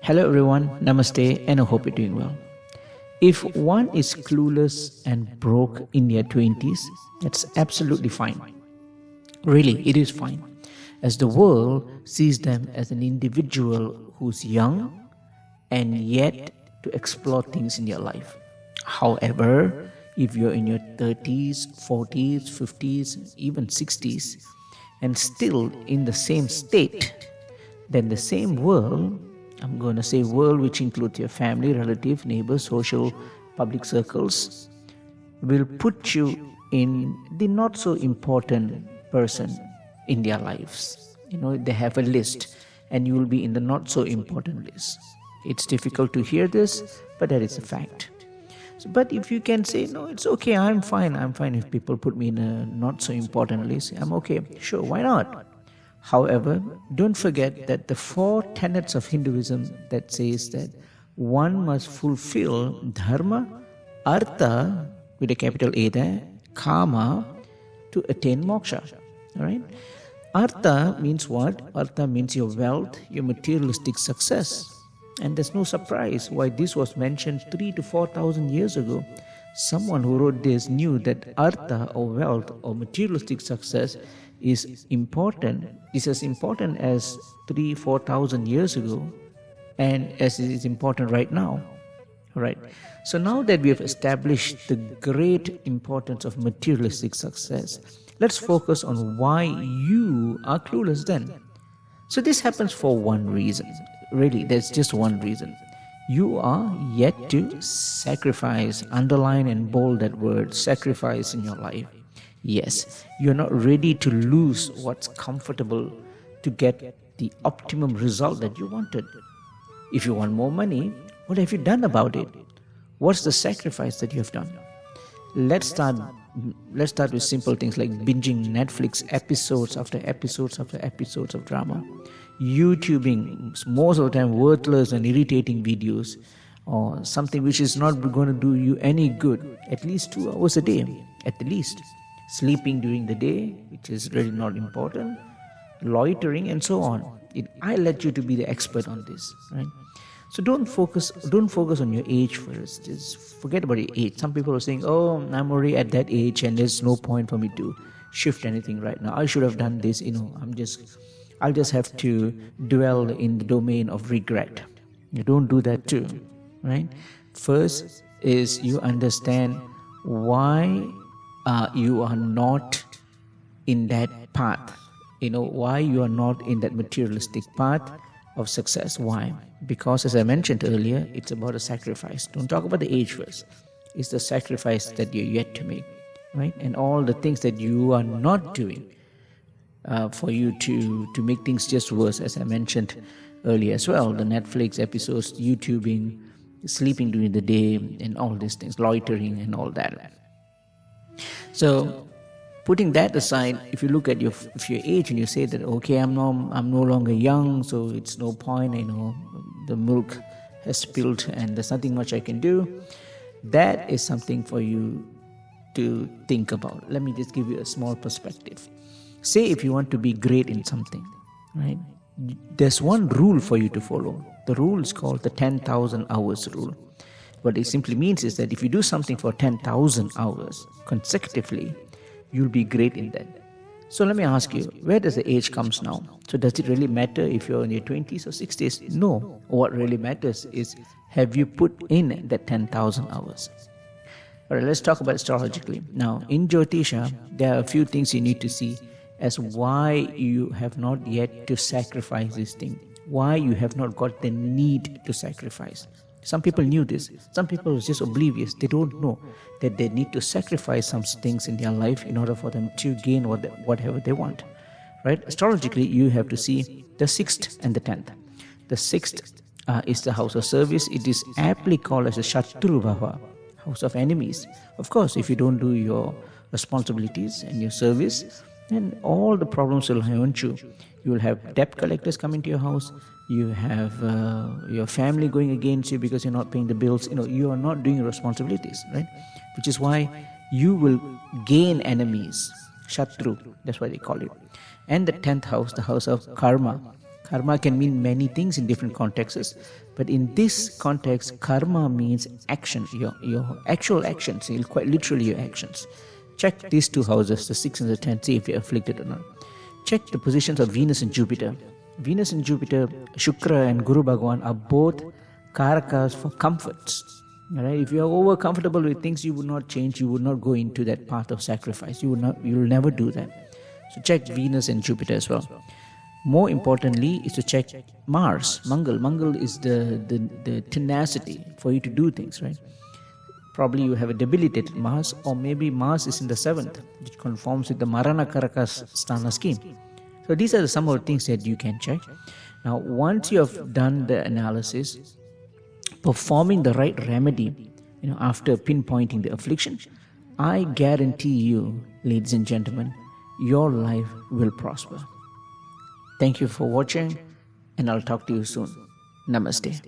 Hello everyone, Namaste, and I hope you're doing well. If one is clueless and broke in their 20s, that's absolutely fine. Really, it is fine, as the world sees them as an individual who's young and yet to explore things in their life. However, if you're in your 30s, 40s, 50s, even 60s, and still in the same state, then the same world, I'm going to say world which includes your family, relative, neighbors, social, public circles, will put you in the not so important person in their lives. They have a list and you will be in the not so important list. It's difficult to hear this, but that is a fact. But if you can say, no, it's okay, I'm fine if people put me in a not so important list, I'm okay, sure, why not? However, don't forget that the 4 tenets of Hinduism that says that one must fulfill Dharma Artha, with a capital A there, Kama, to attain moksha. Alright? Artha means what? Artha means your wealth, your materialistic success. And there's no surprise why this was mentioned 3,000 to 4,000 years ago. Someone who wrote this knew that Artha or wealth or materialistic success is important, is as important as 3,000-4,000 years ago and as it is important right now. Right. So now that we have established the great importance of materialistic success, let's focus on why you are clueless then. So this happens for one reason. Really, there's just one reason. You are yet to sacrifice. Underline and bold that word, sacrifice, in your life. Yes, you're not ready to lose what's comfortable to get the optimum result that you wanted. If you want more money, what have you done about it? What's the sacrifice that you have done? Let's start with simple things like binging Netflix episodes after episodes after episodes of drama, YouTubing most of the time worthless and irritating videos, or something which is not going to do you any good, at least 2 hours a day, at the least. Sleeping during the day, which is really not important, loitering, and so on. I let you to be the expert on this, right? So don't focus on your age first. Just forget about your age. Some people are saying, oh, I'm already at that age and there's no point for me to shift anything right now. I should have done this, I'll just have to dwell in the domain of regret. You don't do that too, right? First is you understand why you are not in that path. Why you are not in that materialistic path of success. Why? Because, as I mentioned earlier, it's about a sacrifice. Don't talk about the age first. It's the sacrifice that you're yet to make, right? And all the things that you are not doing for you to make things just worse, as I mentioned earlier as well. The Netflix episodes, YouTubing, sleeping during the day, and all these things, loitering and all that. So, putting that aside, if you look at your age and you say that, okay, I'm no longer young, so it's no point, the milk has spilled and there's nothing much I can do, that is something for you to think about. Let me just give you a small perspective. Say if you want to be great in something, right? There's one rule for you to follow. The rule is called the 10,000 hours rule. What it simply means is that if you do something for 10,000 hours consecutively, you'll be great in that. So let me ask you, where does the age comes now? So does it really matter if you're in your 20s or 60s? No. What really matters is, have you put in that 10,000 hours? Alright, let's talk about astrologically. Now, in Jyotisha, there are a few things you need to see as why you have not yet to sacrifice this thing. Why you have not got the need to sacrifice. Some people knew this. Some people are just oblivious. They don't know that they need to sacrifice some things in their life in order for them to gain whatever they want. Right? Astrologically, you have to see the 6th and the 10th. The 6th is the house of service. It is aptly called as a Shatru Bhava, house of enemies. Of course, if you don't do your responsibilities and your service, then all the problems will haunt you. You will have debt collectors coming to your house. You have your family going against you because you're not paying the bills. You are not doing your responsibilities, right? Which is why you will gain enemies. Shatru, that's what they call it. And the 10th house, the house of karma. Karma can mean many things in different contexts, but in this context, karma means action, your actual actions, quite literally your actions. Check these two houses, the 6th and the 10th, see if you're afflicted or not. Check the positions of Venus and Jupiter. Venus and Jupiter, Shukra and Guru Bhagwan are both karakas for comforts. Right? If you are over comfortable with things, you would not change, you would not go into that path of sacrifice. You will never do that. So check Venus and Jupiter as well. More importantly is to check Mars, Mangal. Mangal is the tenacity for you to do things, right? Probably you have a debilitated Mars, or maybe Mars is in the 7th, which conforms with the Marana Karakas Sthana scheme. So these are some of the things that you can check. Now, once you have done the analysis, performing the right remedy, after pinpointing the affliction, I guarantee you, ladies and gentlemen, your life will prosper. Thank you for watching, and I'll talk to you soon. Namaste.